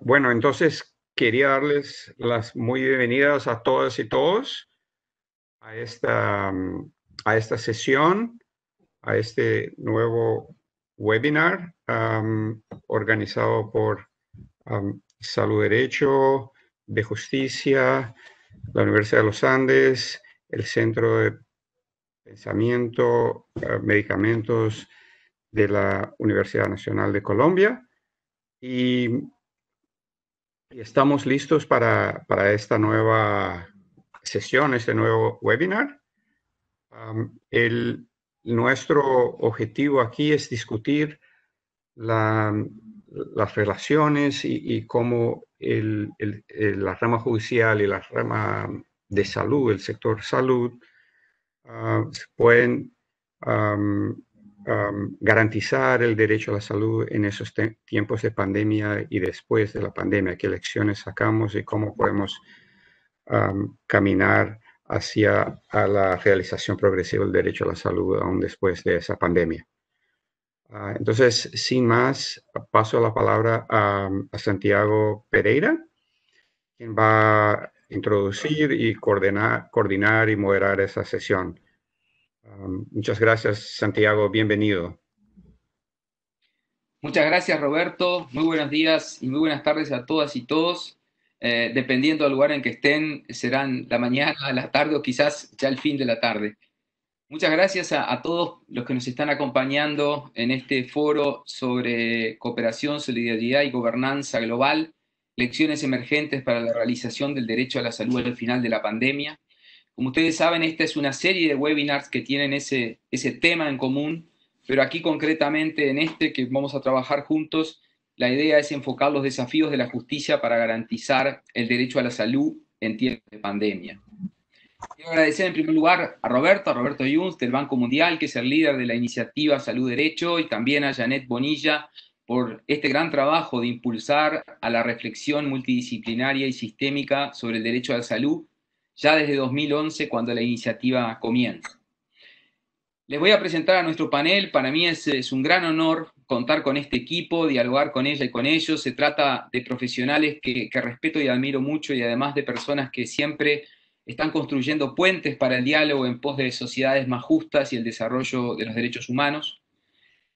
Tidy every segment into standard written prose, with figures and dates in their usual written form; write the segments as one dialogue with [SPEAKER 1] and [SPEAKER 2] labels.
[SPEAKER 1] Bueno, entonces quería darles las muy bienvenidas a todas y todos a a esta sesión, a este nuevo webinar organizado por Salud Derecho de Justicia, la Universidad de los Andes, el Centro de Pensamiento, Medicamentos de la Universidad Nacional de Colombia. Y estamos listos para esta nueva sesión, este nuevo webinar. Nuestro objetivo aquí es discutir las relaciones y cómo la rama judicial y la rama de salud, el sector salud, pueden garantizar el derecho a la salud en esos tiempos de pandemia y después de la pandemia, qué lecciones sacamos y cómo podemos caminar hacia la realización progresiva del derecho a la salud aún después de esa pandemia. Entonces, sin más, paso la palabra a Santiago Pereira, quien va a introducir y coordinar y moderar esa sesión. Muchas gracias, Santiago. Bienvenido.
[SPEAKER 2] Muchas gracias, Roberto. Muy buenos días y muy buenas tardes a todas y todos. Dependiendo del lugar en que estén, serán la mañana, la tarde o quizás ya el fin de la tarde. Muchas gracias a todos los que nos están acompañando en este foro sobre cooperación, solidaridad y gobernanza global, lecciones emergentes para la realización del derecho a la salud al final de la pandemia. Como ustedes saben, esta es una serie de webinars que tienen ese tema en común, pero aquí concretamente en este que vamos a trabajar juntos, la idea es enfocar los desafíos de la justicia para garantizar el derecho a la salud en tiempos de pandemia. Quiero agradecer en primer lugar a Roberto Junts del Banco Mundial, que es el líder de la iniciativa Salud Derecho, y también a Janet Bonilla por este gran trabajo de impulsar a la reflexión multidisciplinaria y sistémica sobre el derecho a la salud, ya desde 2011, cuando la iniciativa comienza. Les voy a presentar a nuestro panel. Para mí es un gran honor contar con este equipo, dialogar con ella y con ellos. Se trata de profesionales que respeto y admiro mucho, y además de personas que siempre están construyendo puentes para el diálogo en pos de sociedades más justas y el desarrollo de los derechos humanos.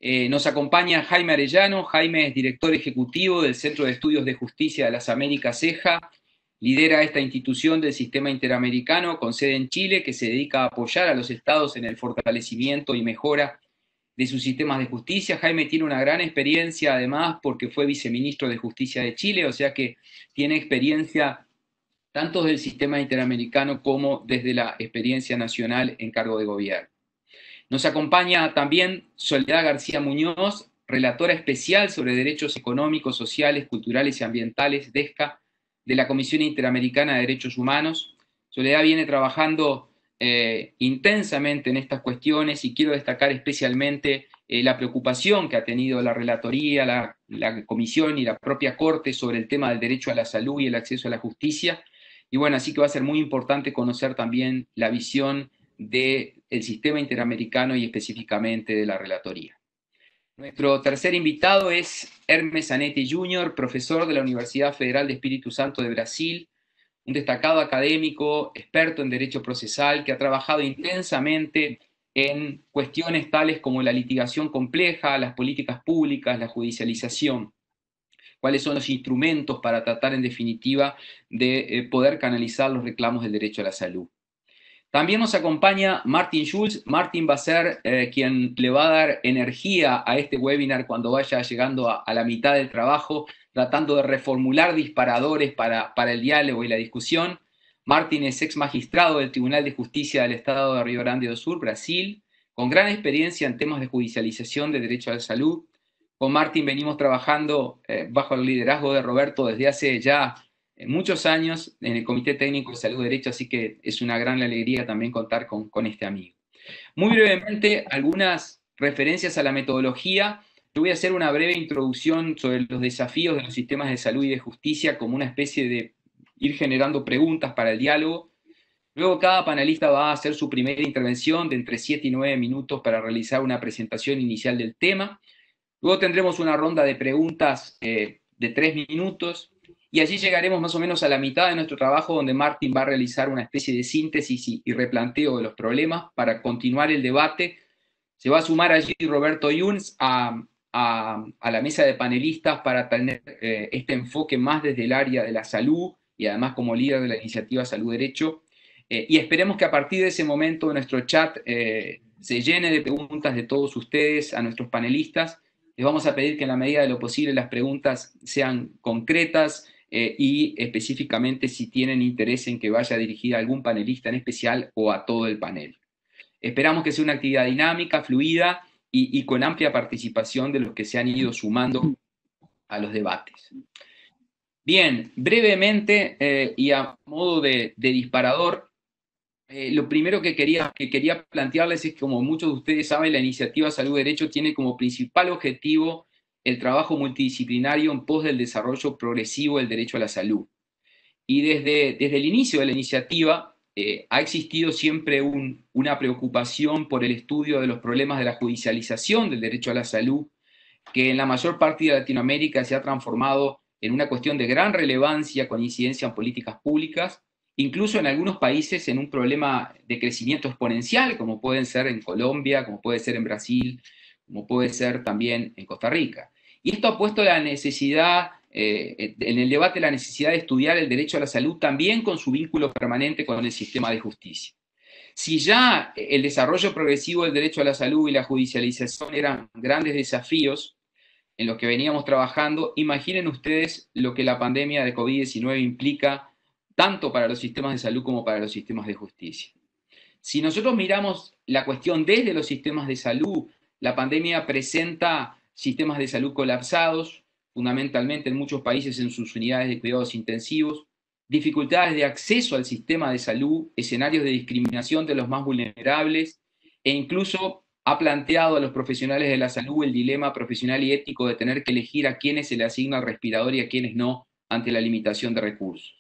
[SPEAKER 2] Nos acompaña Jaime Arellano. Jaime es director ejecutivo del Centro de Estudios de Justicia de las Américas, CEJA. Lidera esta institución del sistema interamericano con sede en Chile, que se dedica a apoyar a los estados en el fortalecimiento y mejora de sus sistemas de justicia. Jaime tiene una gran experiencia, además, porque fue viceministro de Justicia de Chile, o sea que tiene experiencia tanto del sistema interamericano como desde la experiencia nacional en cargo de gobierno. Nos acompaña también Soledad García Muñoz, relatora especial sobre derechos económicos, sociales, culturales y ambientales, DESCA, de la Comisión Interamericana de Derechos Humanos. Soledad viene trabajando intensamente en estas cuestiones, y quiero destacar especialmente la preocupación que ha tenido la relatoría, la comisión y la propia Corte sobre el tema del derecho a la salud y el acceso a la justicia. Y bueno, así que va a ser muy importante conocer también la visión del sistema interamericano y específicamente de la relatoría. Nuestro tercer invitado es Hermes Zanetti Jr., profesor de la Universidad Federal de Espíritu Santo de Brasil, un destacado académico, experto en derecho procesal, que ha trabajado intensamente en cuestiones tales como la litigación compleja, las políticas públicas, la judicialización. Cuáles son los instrumentos para tratar en definitiva de poder canalizar los reclamos del derecho a la salud. También nos acompaña Martin Schulz. Martin va a ser quien le va a dar energía a este webinar cuando vaya llegando a la mitad del trabajo, tratando de reformular disparadores para el diálogo y la discusión. Martin es ex magistrado del Tribunal de Justicia del Estado de Rio Grande do Sul, Brasil, con gran experiencia en temas de judicialización de derecho a la salud. Con Martin venimos trabajando bajo el liderazgo de Roberto desde hace ya muchos años en el Comité Técnico de Salud Derecho, así que es una gran alegría también contar con este amigo. Muy brevemente, algunas referencias a la metodología. Yo voy a hacer una breve introducción sobre los desafíos de los sistemas de salud y de justicia, como una especie de ir generando preguntas para el diálogo. Luego cada panelista va a hacer su primera intervención de entre 7 y 9 minutos para realizar una presentación inicial del tema. Luego tendremos una ronda de preguntas de 3 minutos, y allí llegaremos más o menos a la mitad de nuestro trabajo, donde Martín va a realizar una especie de síntesis y replanteo de los problemas para continuar el debate. Se va a sumar allí Roberto Yuns a la mesa de panelistas para tener este enfoque más desde el área de la salud y además como líder de la iniciativa Salud Derecho. Y esperemos que a partir de ese momento nuestro chat se llene de preguntas de todos ustedes, a nuestros panelistas. Les vamos a pedir que en la medida de lo posible las preguntas sean concretas y específicamente si tienen interés en que vaya dirigida a algún panelista en especial o a todo el panel. Esperamos que sea una actividad dinámica, fluida y con amplia participación de los que se han ido sumando a los debates. Bien, brevemente y a modo de disparador, lo primero que quería plantearles es que, como muchos de ustedes saben, la iniciativa Salud Derecho tiene como principal objetivo el trabajo multidisciplinario en pos del desarrollo progresivo del derecho a la salud. Y desde el inicio de la iniciativa ha existido siempre una preocupación por el estudio de los problemas de la judicialización del derecho a la salud, que en la mayor parte de Latinoamérica se ha transformado en una cuestión de gran relevancia con incidencia en políticas públicas, incluso en algunos países en un problema de crecimiento exponencial, como pueden ser en Colombia, como puede ser en Brasil, como puede ser también en Costa Rica. Y esto ha puesto la necesidad, en el debate, la necesidad de estudiar el derecho a la salud también con su vínculo permanente con el sistema de justicia. Si ya el desarrollo progresivo del derecho a la salud y la judicialización eran grandes desafíos en los que veníamos trabajando, imaginen ustedes lo que la pandemia de COVID-19 implica tanto para los sistemas de salud como para los sistemas de justicia. Si nosotros miramos la cuestión desde los sistemas de salud, la pandemia presenta sistemas de salud colapsados, fundamentalmente en muchos países en sus unidades de cuidados intensivos, dificultades de acceso al sistema de salud, escenarios de discriminación de los más vulnerables e incluso ha planteado a los profesionales de la salud el dilema profesional y ético de tener que elegir a quienes se le asigna el respirador y a quienes no ante la limitación de recursos.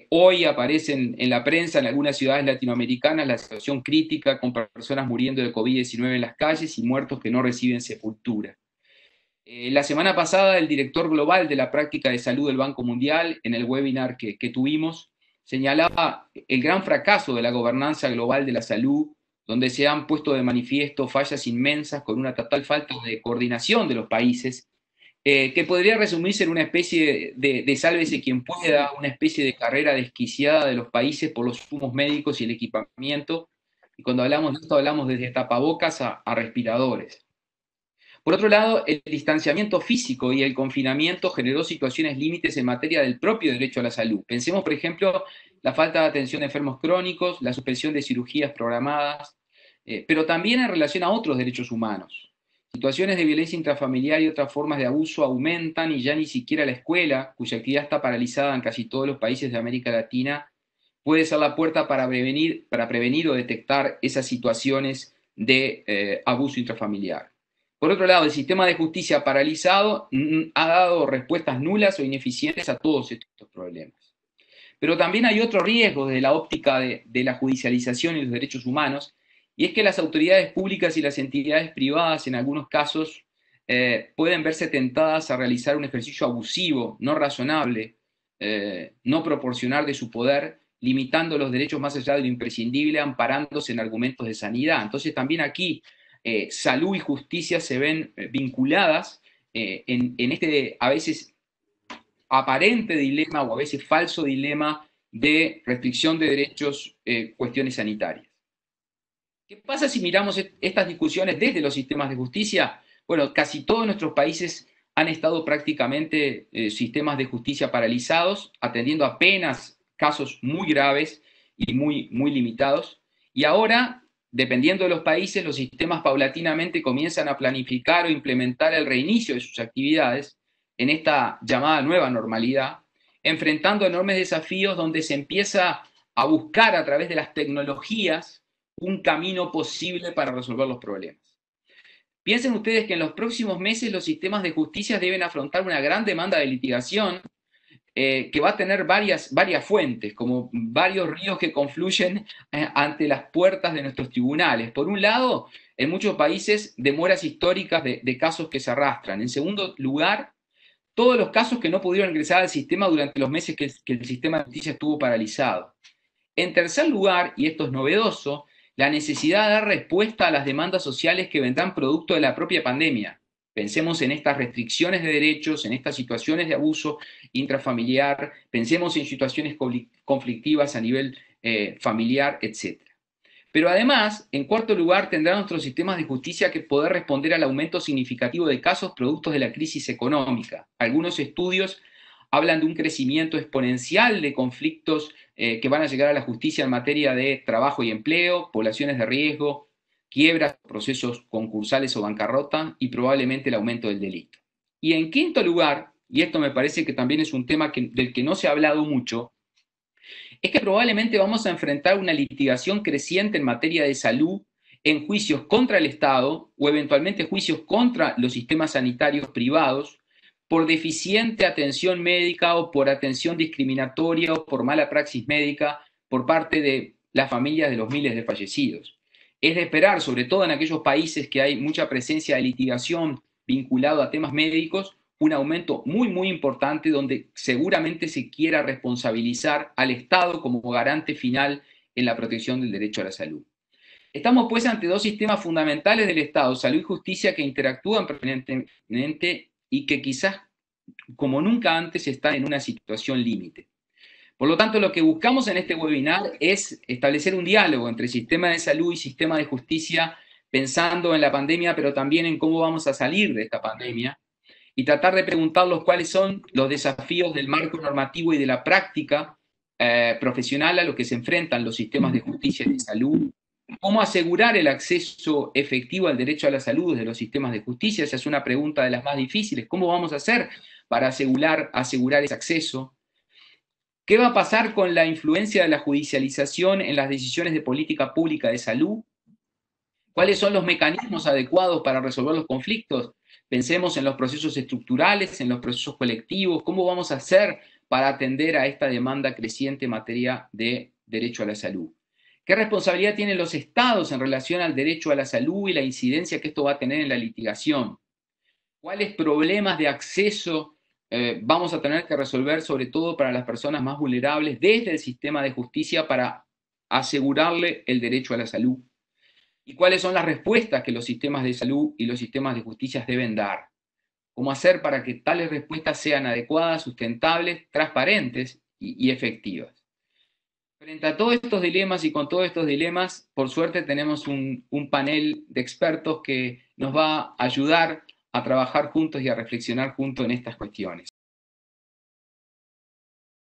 [SPEAKER 2] Hoy aparecen en la prensa en algunas ciudades latinoamericanas la situación crítica con personas muriendo de COVID-19 en las calles y muertos que no reciben sepultura. La semana pasada el director global de la práctica de salud del Banco Mundial, en el webinar que tuvimos, señalaba el gran fracaso de la gobernanza global de la salud, donde se han puesto de manifiesto fallas inmensas con una total falta de coordinación de los países, que podría resumirse en una especie de sálvese quien pueda, una especie de carrera desquiciada de los países por los insumos médicos y el equipamiento, y cuando hablamos de esto hablamos desde tapabocas a respiradores. Por otro lado, el distanciamiento físico y el confinamiento generó situaciones límites en materia del propio derecho a la salud. Pensemos, por ejemplo, la falta de atención a enfermos crónicos, la suspensión de cirugías programadas, pero también en relación a otros derechos humanos. Situaciones de violencia intrafamiliar y otras formas de abuso aumentan y ya ni siquiera la escuela, cuya actividad está paralizada en casi todos los países de América Latina, puede ser la puerta para prevenir o detectar esas situaciones de abuso intrafamiliar. Por otro lado, el sistema de justicia paralizado ha dado respuestas nulas o ineficientes a todos estos problemas. Pero también hay otro riesgo desde la óptica de la judicialización y los derechos humanos, y es que las autoridades públicas y las entidades privadas en algunos casos pueden verse tentadas a realizar un ejercicio abusivo, no razonable, no proporcional de su poder, limitando los derechos más allá de lo imprescindible, amparándose en argumentos de sanidad. Entonces también aquí salud y justicia se ven vinculadas en este a veces aparente dilema o a veces falso dilema de restricción de derechos, cuestiones sanitarias. ¿Qué pasa si miramos estas discusiones desde los sistemas de justicia? Bueno, casi todos nuestros países han estado prácticamente sistemas de justicia paralizados, atendiendo apenas casos muy graves y muy limitados. Y ahora, dependiendo de los países, los sistemas paulatinamente comienzan a planificar o implementar el reinicio de sus actividades en esta llamada nueva normalidad, enfrentando enormes desafíos donde se empieza a buscar a través de las tecnologías un camino posible para resolver los problemas. Piensen ustedes que en los próximos meses los sistemas de justicia deben afrontar una gran demanda de litigación que va a tener varias fuentes, como varios ríos que confluyen ante las puertas de nuestros tribunales. Por un lado, en muchos países, demoras históricas de casos que se arrastran. En segundo lugar, todos los casos que no pudieron ingresar al sistema durante los meses que el sistema de justicia estuvo paralizado. En tercer lugar, y esto es novedoso, la necesidad de dar respuesta a las demandas sociales que vendrán producto de la propia pandemia. Pensemos en estas restricciones de derechos, en estas situaciones de abuso intrafamiliar, pensemos en situaciones conflictivas a nivel familiar, etc. Pero además, en cuarto lugar, tendrán nuestros sistemas de justicia que poder responder al aumento significativo de casos productos de la crisis económica. Algunos estudios hablan de un crecimiento exponencial de conflictos que van a llegar a la justicia en materia de trabajo y empleo, poblaciones de riesgo, quiebras, procesos concursales o bancarrota y probablemente el aumento del delito. Y en quinto lugar, y esto me parece que también es un tema del que no se ha hablado mucho, es que probablemente vamos a enfrentar una litigación creciente en materia de salud en juicios contra el Estado o eventualmente juicios contra los sistemas sanitarios privados por deficiente atención médica o por atención discriminatoria o por mala praxis médica por parte de las familias de los miles de fallecidos. Es de esperar, sobre todo en aquellos países que hay mucha presencia de litigación vinculado a temas médicos, un aumento muy, muy importante donde seguramente se quiera responsabilizar al Estado como garante final en la protección del derecho a la salud. Estamos pues ante dos sistemas fundamentales del Estado, salud y justicia, que interactúan permanentemente y que quizás como nunca antes están en una situación límite. Por lo tanto, lo que buscamos en este webinar es establecer un diálogo entre sistema de salud y sistema de justicia, pensando en la pandemia, pero también en cómo vamos a salir de esta pandemia, y tratar de preguntarlos cuáles son los desafíos del marco normativo y de la práctica profesional a los que se enfrentan los sistemas de justicia y de salud, cómo asegurar el acceso efectivo al derecho a la salud desde los sistemas de justicia. Esa es una pregunta de las más difíciles. ¿Cómo vamos a hacer para asegurar ese acceso? ¿Qué va a pasar con la influencia de la judicialización en las decisiones de política pública de salud? ¿Cuáles son los mecanismos adecuados para resolver los conflictos? Pensemos en los procesos estructurales, en los procesos colectivos. ¿Cómo vamos a hacer para atender a esta demanda creciente en materia de derecho a la salud? ¿Qué responsabilidad tienen los estados en relación al derecho a la salud y la incidencia que esto va a tener en la litigación? ¿Cuáles problemas de acceso vamos a tener que resolver, sobre todo para las personas más vulnerables, desde el sistema de justicia para asegurarle el derecho a la salud? ¿Y cuáles son las respuestas que los sistemas de salud y los sistemas de justicia deben dar? ¿Cómo hacer para que tales respuestas sean adecuadas, sustentables, transparentes y efectivas? Frente a todos estos dilemas y con todos estos dilemas, por suerte tenemos un panel de expertos que nos va a ayudar a trabajar juntos y a reflexionar juntos en estas cuestiones.